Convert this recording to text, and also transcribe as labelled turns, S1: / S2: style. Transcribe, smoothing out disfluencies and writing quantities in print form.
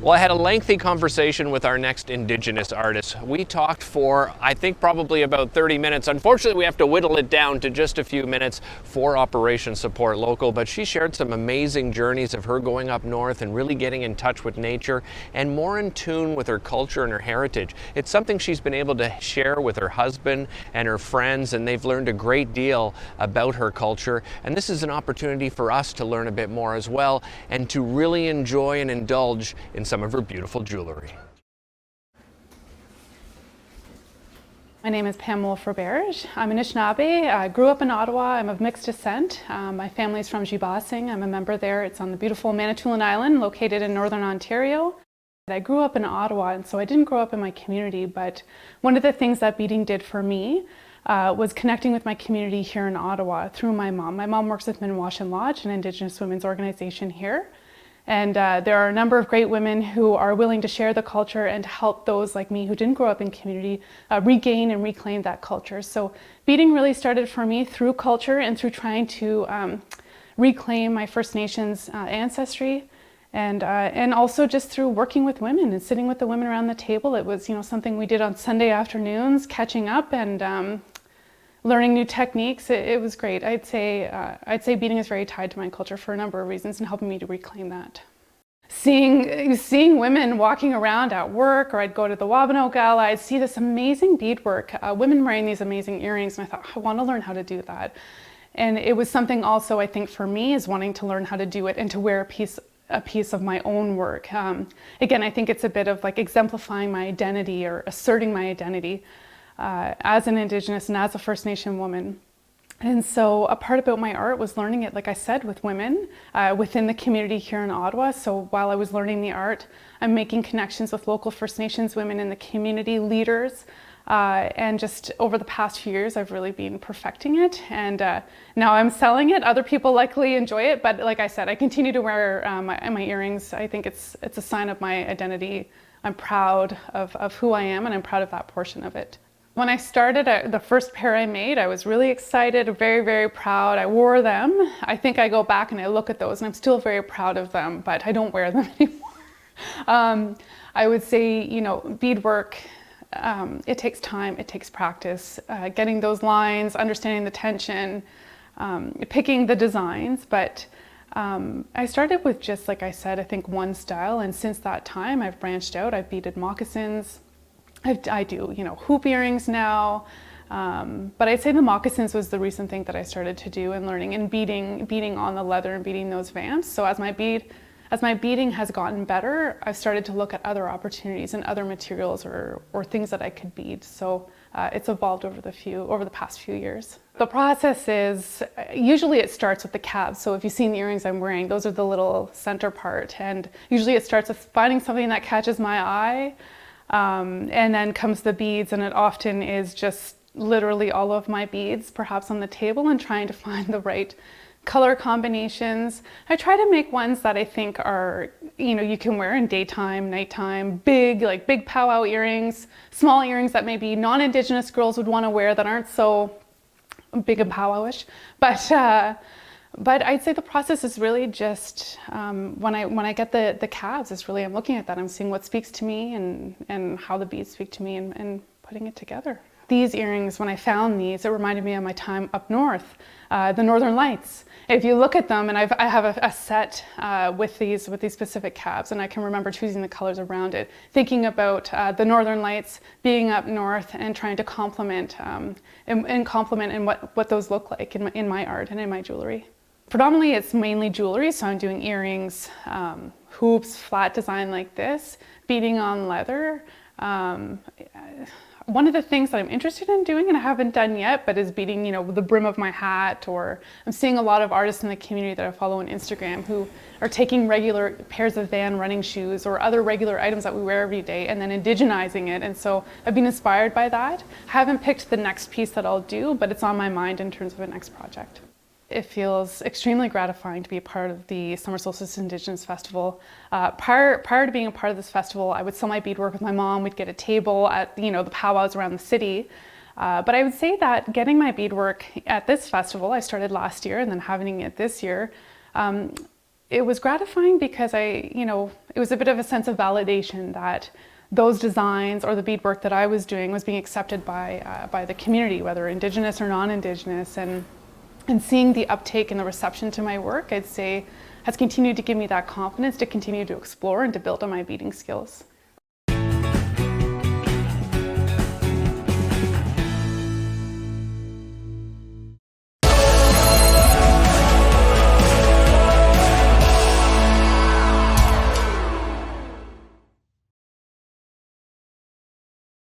S1: Well, I had a lengthy conversation with our next Indigenous artist. We talked for, I think, probably about 30 minutes. Unfortunately, we have to whittle it down to just a few minutes for Operation Support Local, but she shared some amazing journeys of her going up north and really getting in touch with nature and more in tune with her culture and her heritage. It's something she's been able to share with her husband and her friends, and they've learned a great deal about her culture. And this is an opportunity for us to learn a bit more as well and to really enjoy and indulge in some of her beautiful jewelry.
S2: My name is Pam Wolfe-Roberge. I'm Anishinaabe. I grew up in Ottawa. I'm of mixed descent. My family's from Jibasing. I'm a member there. It's on the beautiful Manitoulin Island, located in northern Ontario. I grew up in Ottawa, and so I didn't grow up in my community, but one of the things that beading did for me was connecting with my community here in Ottawa through my mom. My mom works with Minwash and Lodge, an Indigenous women's organization here. And there are a number of great women who are willing to share the culture and to help those like me who didn't grow up in community regain and reclaim that culture. So beading really started for me through culture and through trying to reclaim my First Nations ancestry, and also just through working with women and sitting with the women around the table. It was, something we did on Sunday afternoons, catching up and learning new techniques. It was great. I'd say beading is very tied to my culture for a number of reasons and helping me to reclaim that. Seeing women walking around at work, or I'd go to the Wabano Gala, I'd see this amazing beadwork, women wearing these amazing earrings, and I thought, I want to learn how to do that. And it was something also, I think, for me, is wanting to learn how to do it and to wear a piece of my own work. Again, I think it's a bit of like exemplifying my identity or asserting my identity as an Indigenous and as a First Nation woman. And so a part about my art was learning it, like I said, with women within the community here in Ottawa. So while I was learning the art, I'm making connections with local First Nations women in the community, leaders, and just over the past few years, I've really been perfecting it. And now I'm selling it. Other people likely enjoy it, but like I said, I continue to wear my earrings. I think it's a sign of my identity. I'm proud of who I am, and I'm proud of that portion of it. When I started, the first pair I made, I was really excited, very, very proud. I wore them. I think I go back and I look at those and I'm still very proud of them, but I don't wear them anymore. I would say, beadwork, it takes time, it takes practice, getting those lines, understanding the tension, picking the designs. But I started with just, like I said, I think one style, and since that time I've branched out. I've beaded moccasins. I do, hoop earrings now, but I'd say the moccasins was the recent thing that I started to do and learning, and beading on the leather and beading those vamps. So as my beading has gotten better, I've started to look at other opportunities and other materials or things that I could bead. So it's evolved over the past few years. The process is, usually it starts with the calves. So if you've seen the earrings I'm wearing, those are the little center part. And usually it starts with finding something that catches my eye. And then comes the beads, and it often is just literally all of my beads perhaps on the table and trying to find the right color combinations. I try to make ones that I think are, you can wear in daytime, nighttime, big powwow earrings, small earrings that maybe non-Indigenous girls would want to wear that aren't so big and powwowish. But I'd say the process is really just when I get the calves, it's really, I'm looking at that, I'm seeing what speaks to me and how the beads speak to me and putting it together. These earrings, when I found these, it reminded me of my time up north, the Northern Lights. If you look at them, and I have a set with these specific calves, and I can remember choosing the colors around it, thinking about the Northern Lights being up north and trying to complement what those look like in my art and in my jewelry. Predominantly, it's mainly jewelry, so I'm doing earrings, hoops, flat design like this, beading on leather. One of the things that I'm interested in doing, and I haven't done yet, but is beading, the brim of my hat, or I'm seeing a lot of artists in the community that I follow on Instagram who are taking regular pairs of Van running shoes or other regular items that we wear every day and then indigenizing it. And so I've been inspired by that. I haven't picked the next piece that I'll do, but it's on my mind in terms of a next project. It feels extremely gratifying to be a part of the Summer Solstice Indigenous Festival. Prior to being a part of this festival, I would sell my beadwork with my mom. We'd get a table at the powwows around the city. But I would say that getting my beadwork at this festival, I started last year and then having it this year, It was gratifying because it was a bit of a sense of validation that those designs or the beadwork that I was doing was being accepted by the community, whether Indigenous or non-Indigenous, and seeing the uptake and the reception to my work, I'd say, has continued to give me that confidence to continue to explore and to build on my beading skills.